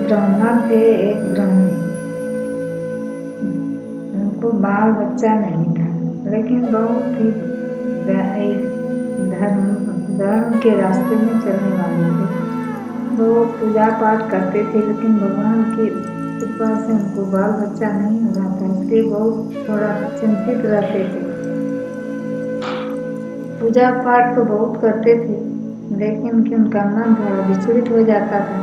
ब्राह्मण थे, एक ब्राह्मणी। उनको बाल बच्चा नहीं था, लेकिन बहुत ही धर्म के रास्ते में चलने वाले थे। वो पूजा पाठ करते थे, लेकिन भगवान की कृपा से उनको बाल बच्चा नहीं हो रहा था, इसलिए बहुत थोड़ा चिंतित रहते थे। पूजा पाठ तो बहुत करते थे, लेकिन कि उनका मन थोड़ा विचलित हो जाता था।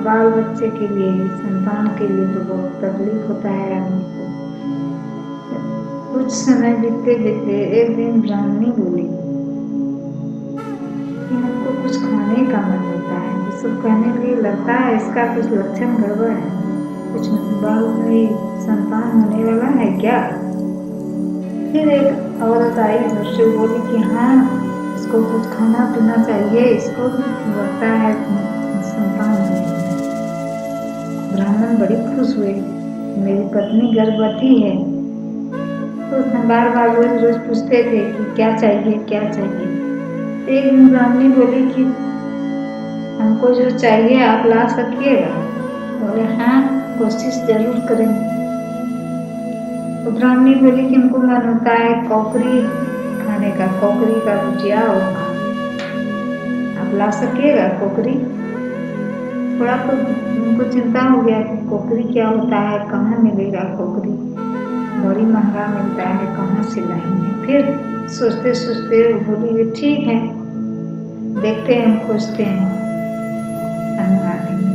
बाल बच्चे के लिए, संतान के लिए तो बहुत तकलीफ होता है आदमी को। कुछ समय बीतते बीतते एक दिन ब्राह्मणी बोली कि हमको कुछ खाने का मन होता है। वो सब कहने लगे, लगता है इसका कुछ लक्षण गड़बड़ है, कुछ बाल में संतान होने वाला है क्या। फिर एक औरत आई, उससे बोली कि हाँ, इसको कुछ खाना पीना चाहिए, इसको लगता है संतान होने वाला है। ब्राह्मण बड़ी खुश हुए, मेरी पत्नी गर्भवती है। तो बार बार रोज रोज पूछते थे कि क्या चाहिए क्या चाहिए। एक दिन ब्राह्मणी बोली कि हमको जो चाहिए आप ला सकिएगा। बोले हाँ, कोशिश जरूर करेंगे। तो ब्राह्मणी बोली कि उनको मन होता है कौकरी खाने का, कौकरी का भुजिया, आप ला सकिएगा कौकरी। थोड़ा तो उनको चिंता हो गया कि कौकरी क्या होता है, कहाँ मिलेगा कौकरी, बड़ी महंगा मिलता है, कहाँ से लाएंगे। फिर सोचते सोचते बोली ठीक है, देखते हैं, खोजते हैं, मंगा देंगे।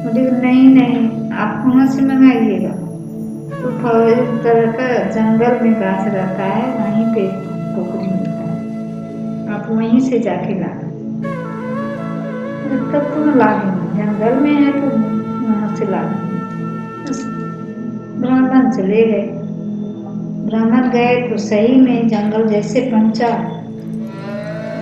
बोली नहीं नहीं, आप कहाँ से मंगाइएगा। तो इस तरह का जंगल में गाछ रहता है, वहीं पे कौकरी मिलता है, आप वहीं से जाके ला। तब तो ला देंगे, जंगल में है तो वहां से ला देंगे। ब्राह्मण चले गए। ब्राह्मण गए तो सही में जंगल जैसे पहुंचा,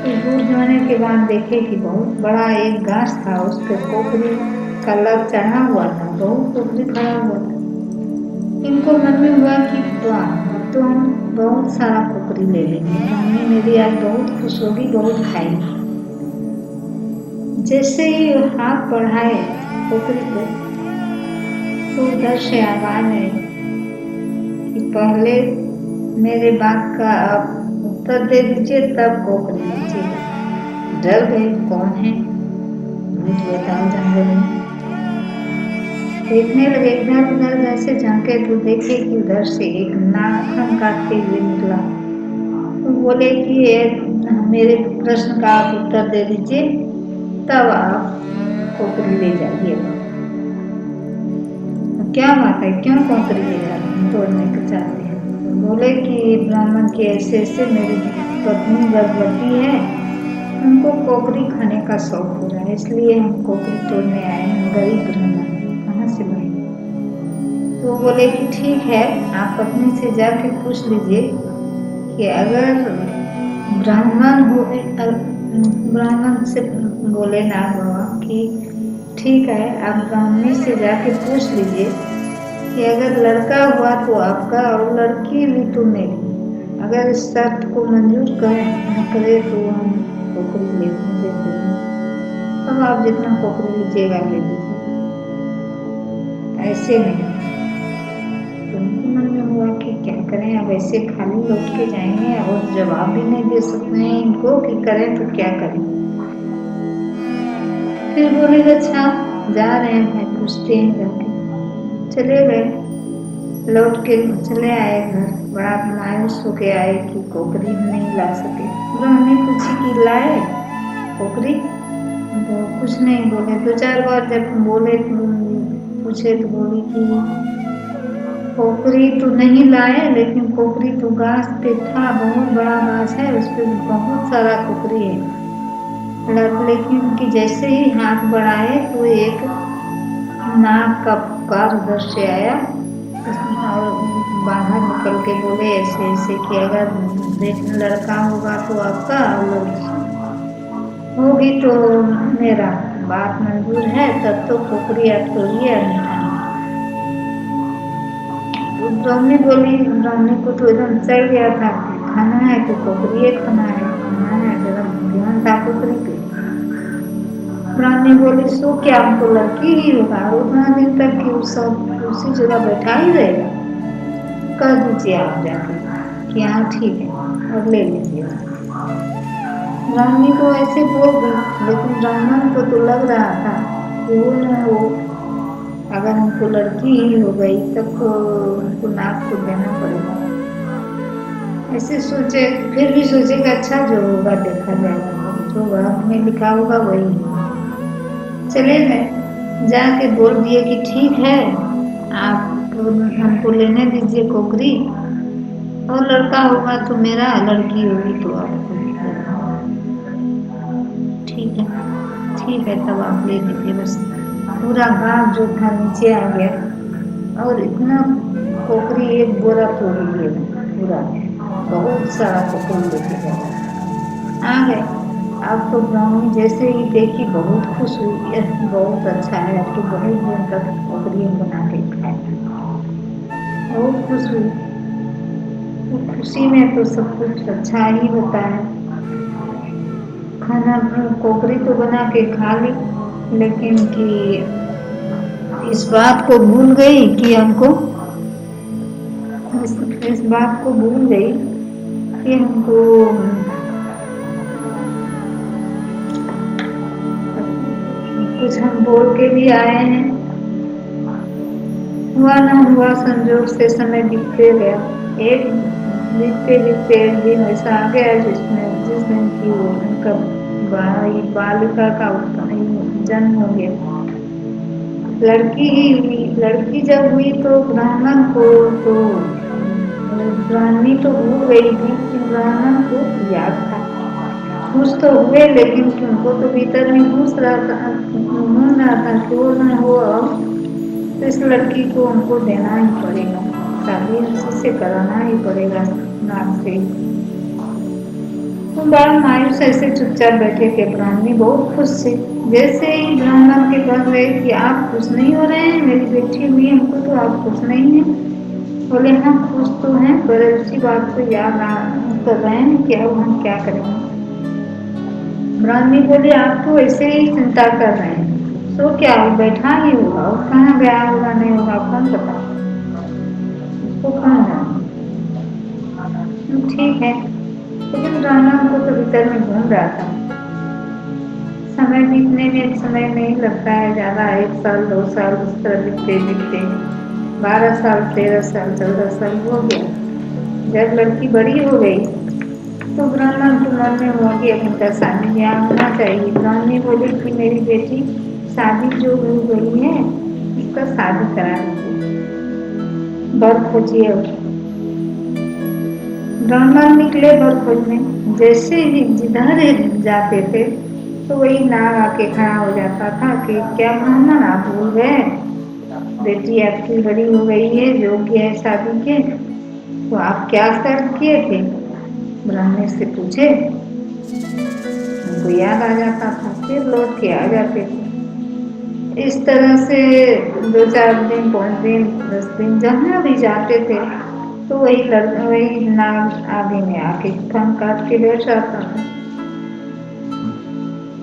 दूर जाने के बाद देखे कि बहुत बड़ा एक गाछ था, उस पर कौकरी का लग चढ़ा हुआ था, बहुत कौकरी खड़ा हुआ था। इनको मन में हुआ कि वाह, तो हम बहुत सारा कौकरी ले लेंगे, मम्मी मेरी आज बहुत खुश होगी, बहुत खाएगी। जैसे ही हाथ बढ़ाए कौकरी पे, तो उधर से आवाज आई कि पहले मेरे बात का उत्तर दे दीजिए, तब कौकरी लीजिएगा। डर गए, कौन है, भूत बताओ जंगल में। देखने लगे, इधर उधर जैसे झांके तो देखे कि उधर से एक नाखून काटते हुए निकला। तो बोले कि मेरे प्रश्न का आप उत्तर दे दीजिए, तब आप कौकरी ले जाइएगा। क्या बात है, क्यों कौकरी ले जाते हैं, तोड़ने को चाहते हैं। तो बोले कि ब्राह्मण की ऐसे ऐसे मेरी पत्नी गर्भवती है, उनको कौकरी खाने का शौक हो रहा है, इसलिए हम कौकरी तोड़ने आए हैं, गरीब ब्राह्मण कहाँ से लाएंगे। तो बोले कि ठीक है, आप पत्नी से जाके पूछ लीजिए कि अगर ब्राह्मण से बोले ना बाबा कि ठीक है, आप ब्राह्मणी से जाके पूछ लीजिए कि अगर लड़का हुआ तो आपका और लड़की हुई तो मेरी, अगर इस शर्त को मंजूर करे तो हम कौकरी ले देंगे। अब आप जितना कौकरी लीजिएगा ले लीजिए, ऐसे नहीं। तो उनके मन में हुआ कि क्या करें, अब ऐसे खाली लौट के जाएंगे और जवाब भी नहीं दे सकते हैं इनको कि करें तो क्या करें। फिर बोले अच्छा जा रहे हैं, पूछते हैं जाके। चले गए, लौट के चले आए घर, बड़ा मायूस होके आए कि कौकरी नहीं ला सके। ब्राह्मणी पूछी कि लाए कौकरी, तो कुछ नहीं बोले। दो चार बार जब बोले पूछे तो बोली कि कौकरी तो नहीं लाए, लेकिन कौकरी तो गाछ पे था, बहुत बड़ा गाछ है, उस पर बहुत सारा कौकरी है। लेकिन कि जैसे ही हाथ बढ़ाए तो एक नाग का पुकार उधर से आया और बाहर निकल के बोले ऐसे ऐसे कि अगर लड़का होगा तो आपका, और होगी तो मेरा, बात मंजूर है, तब तो कौकरी आप तोड़िए, अन्यथा तो ब्राह्मणी बोली। ब्राह्मणी को तो एकदम चल गया था, खाना है तो कौकरी खाना है, खाना है, एकदम ध्यान था कौकरी पे। ब्राह्मणी ब्राह्मणी बोली सो क्या हमको लड़की ही होगा, उतना दिन तक कि सब उसी जगह बैठा ही रहेगा, कह दीजिए आप जाके कि हाँ ठीक है और ले लीजिए। ब्राह्मणी को ऐसे बोल दी, लेकिन ब्राह्मण को तो लग रहा था कि वो न हो, अगर हमको लड़की ही हो गई तब तो उनको नाक को देना पड़ेगा। ऐसे सोचे, फिर भी सोचेगा अच्छा जो होगा देखा जाएगा, जो भाग में लिखा होगा वही। चले गए, जाके बोल दिए कि ठीक है आप हमको लेने दीजिए कोकरी, और लड़का होगा तो मेरा, लड़की होगी तो आपको। ठीक है तब आप ले लीजिए। बस पूरा गांव जो था नीचे आ गया और इतना कोकरी एक बोरा तोड़ लिए पूरा, बहुत सारा कोकरी लेके गया आ गए। अब तो ब्राह्मणी जैसे ही देखी बहुत खुश हुई, बहुत अच्छा है, अब तो बहुत दिन तक कोकरी बना के खाए, बहुत खुश हुई। तो खुशी में तो सब कुछ अच्छा ही होता है। खाना कोकरी तो बना के खा ली, लेकिन कि इस बात को भूल गई कि हमको इस बात को भूल गई कि हमको कुछ हम बोल के भी आए हैं। हुआ ना हुआ संजोग से समय बीतते गया। एक बीतते बीतते एक दिन ऐसा आ गया जिस दिन की उनका बालिका का जन्म हो गया। लड़की ही हुई। लड़की जब हुई तो ब्राह्मण को तो ब्राह्मणी तो भूल गई थी कि ब्राह्मण को याद था। खुश तो हुए, लेकिन उनको तो भीतर में घूम रहा था कि वो न हो, तो इस लड़की को हमको देना ही पड़ेगा, शादी उसी से कराना ही पड़ेगा नाम से। तो बड़ा मायूस ऐसे चुपचाप बैठे थे। ब्राह्मणी बहुत खुश थी। जैसे ही ब्राह्मण के कह रहे कि आप खुश नहीं हो रहे हैं, मेरी बेटी हुई हमको तो आप खुश नहीं हैं। बोले हाँ खुश तो हैं, पर उसी बात को याद कर रहे हैं कि अब हम क्या करेंगे। ब्राह्मणी बोली आप तो ऐसे ही चिंता कर रहे हैं, तो क्या वो बैठा ही होगा, और कहाँ गया होगा नहीं होगा कौन पता, उसको कौन जाने। ठीक है, लेकिन ब्राह्मण को तो भीतर में घूम रहा था। समय बीतने में समय नहीं लगता है ज्यादा, 1 साल 2 साल उस तरह बीतते बीतते 12 साल 13 साल 14 साल हो गया। जब लड़की बड़ी हो गई तो ब्राह्मण के मन में हुआ कि अब इनका शादी ब्याह होना चाहिए। ब्राह्मणी बोली कि मेरी बेटी शादी जो हो गई है उसका शादी करा दीजिए, बर खोजिए। ब्राह्मण निकले बर खोजने। जैसे ही जिधर जाते थे तो वही नाग आके खड़ा हो जाता था कि क्या ब्राह्मण आप भूल गए, बेटी आपकी बड़ी हो गई है, योग्य है शादी के, तो आप क्या शर्त किए थे। ब्राह्मण से पूछे, उनको याद आ जाता था, फिर लौट के आ जाते थे। इस तरह से 2-4 दिन 5 दिन 10 दिन जहाँ भी जाते थे तो वही नाग आगे में आके कान काट के बैठ जाता था।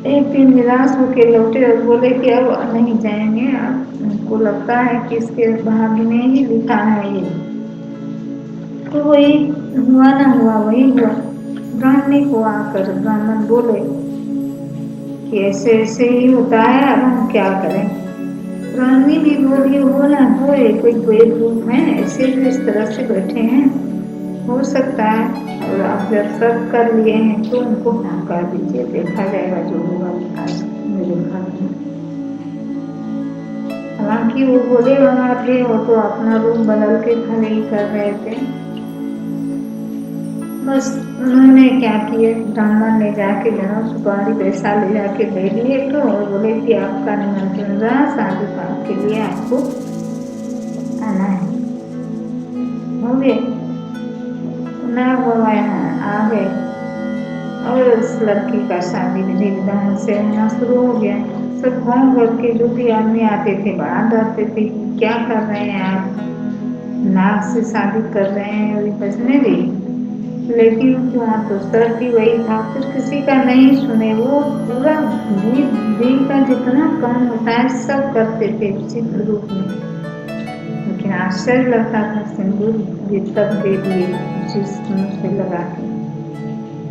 एक दिन निराश होके लौटे और बोले कि अब नहीं जाएंगे, हमको लगता है कि इसके भाग्य में ही लिखा है ये। तो वही हुआ ना हुआ वही हुआ। ब्राह्मणी को आकर ब्राह्मण बोले कि ऐसे ऐसे ही होता है, अब हम क्या करें। ब्राह्मणी भी बोली हो ना हो, कोई द्वैत रूप है, ऐसे भी इस तरह से बैठे हैं, हो सकता है, और आप जब सब कर लिए हैं तो उनको हाँ कर दीजिए, देखा जाएगा जो होगा मेरे भाग्य में। हालांकि वो बोले वहां थे, वो तो अपना रूप बदल के खड़े कर रहे थे। बस उन्होंने क्या किए, ब्राह्मण ने जाके जहाँ सुपारी पैसा ले जाके दे दिए तो, और बोले कि आपका निमंत्रण रहा, शादी पाठ के लिए आपको आना है। हो गए ना, वो आ गए और उस लड़की का शादी विधि विधान से होना शुरू हो गया। सब गाँव भर के जो भी आदमी आते थे बड़ा डरते थे, क्या कर रहे हैं आप, नाक से शादी कर रहे हैं, अभी बचने दी। लेकिन वहाँ तो शर्त ही वही था, फिर किसी का नहीं सुने, वो पूरा बुद्धि का जितना काम होता है सब करते थे चित्र रूप में, लेकिन आश्चर्य लगता था सिंदूर भी तब दे दिए उसी मुंह से लगा के।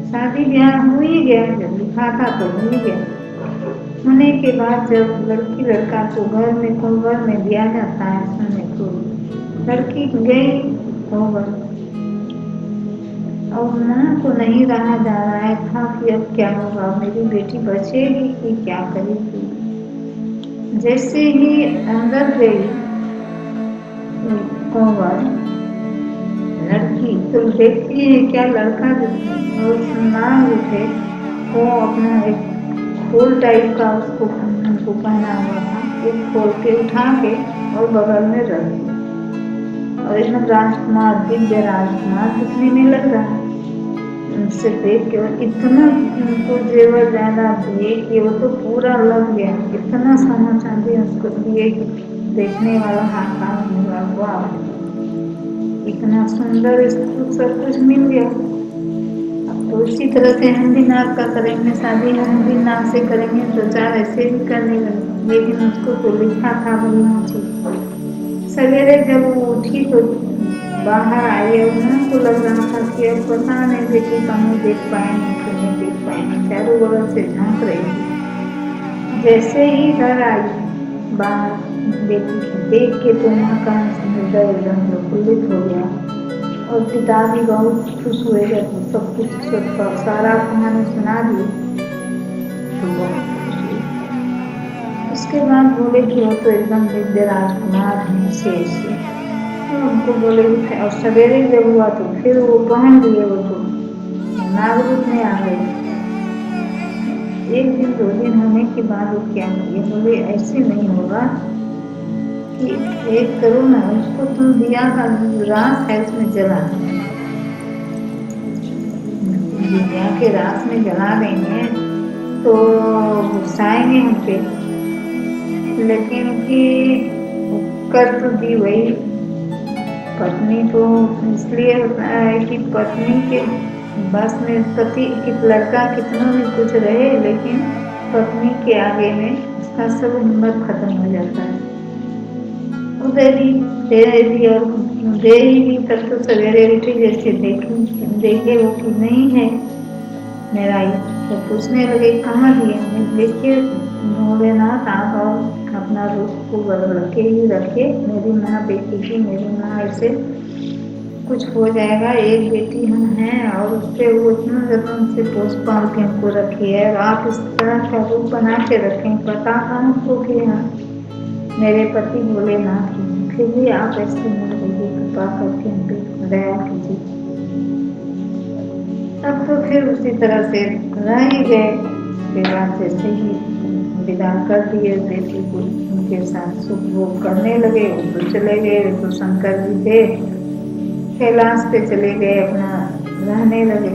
शादी ब्याह हो ही गया, जब लिखा था तो हो ही गया। होने के बाद जब लड़की लड़का को घर में कोहबर में दिया जाता है सोने को, लड़की गई कोहबर और माँ को नहीं रहा जा रहा है था कि अब क्या होगा, मेरी बेटी बचेगी कि क्या करेगी। जैसे ही अंदर गई कोहबर लड़की तो देखती है क्या लड़का वो सुनार जो थे वो अपना एक फूल टाइप का उसको पहना हुआ था, एक खोल के उठा के और बगल में रख दिया और एकदम राजकुमार दिव्य राजकुमार दिखने में लग रहा है। उनसे देख के इतना उनको जेवर ज्यादा दिए कि वो तो पूरा लग गया, इतना सोना चांदी उसको दिए कि देखने वाला हाथ हुआ, इतना सुंदर सब कुछ मिल गया। तो उसी तरह से हम भी नाक का करेंगे, शादी हम भी नाक से करेंगे तो चार ऐसे भी करने लगे, लेकिन उसको तो लिखा था बोलना चाहिए। सवेरे जब वो उठी तो बाहर आई और उनको लग रहा था कि अब पता नहीं बेटी का मुँह देख पाएंगे कि नहीं देख पाएंगे, चारों बगल से झांक रही। जैसे ही घर आई बाहर बेटी देख के तो माँ का हृदय एकदम प्रफुल्लित हो गया और पिता भी बहुत खुश हुए जब सब कुछ सारा कहानी सुना दी तो बहुत खुश हुए। उसके बाद बोले कि वो तो एकदम दिव्य राजकुमार हैं ऐसे तो उनको बोले और सवेरे जब हुआ तो फिर वो पहन लिए, वो तो नाग रूप में आ गए। एक दिन 2 दिन होने के बाद वो क्या किए, बोले ऐसे नहीं होगा कि एक करो ना, उसको तुम दिया का रास है उसमें जला दिया के रास में जला देंगे तो गुस्साएंगे हम पे, लेकिन कि कर तो दी वही पत्नी। तो इसलिए होता है कि पत्नी के बस में पति लड़का कितना भी कुछ रहे लेकिन पत्नी के आगे में उसका सब हिम्मत खत्म हो जाता है। उधर ही दे ही तब तो सवेरे उठी, जैसे देखे वो कि नहीं है मेरा ही, तो पूछने लगे कहाँ दिए। देखिए भोलेनाथ आप और अपना रूप को बदल के ही रखे, मेरी माँ बेटी की, मेरी माँ ऐसे कुछ हो जाएगा, एक बेटी हम हैं और उससे वो इतना जतन से पोस पाल के हमको रखी है, आप इस तरह का रूप बना के रखें, पता था हमको कि हाँ मेरे पति भोलेनाथ की, फिर भी आप ऐसे मिल गई, कृपा करके हम पे दया कीजिए। तब तो फिर उसी तरह से रह ही गए। फिर बाद जैसे ही विदा कर दिए बेटी को, उनके साथ सुख भोग करने लगे, वो चले गए, तो शंकर जी थे कैलाश पे चले गए, अपना रहने लगे।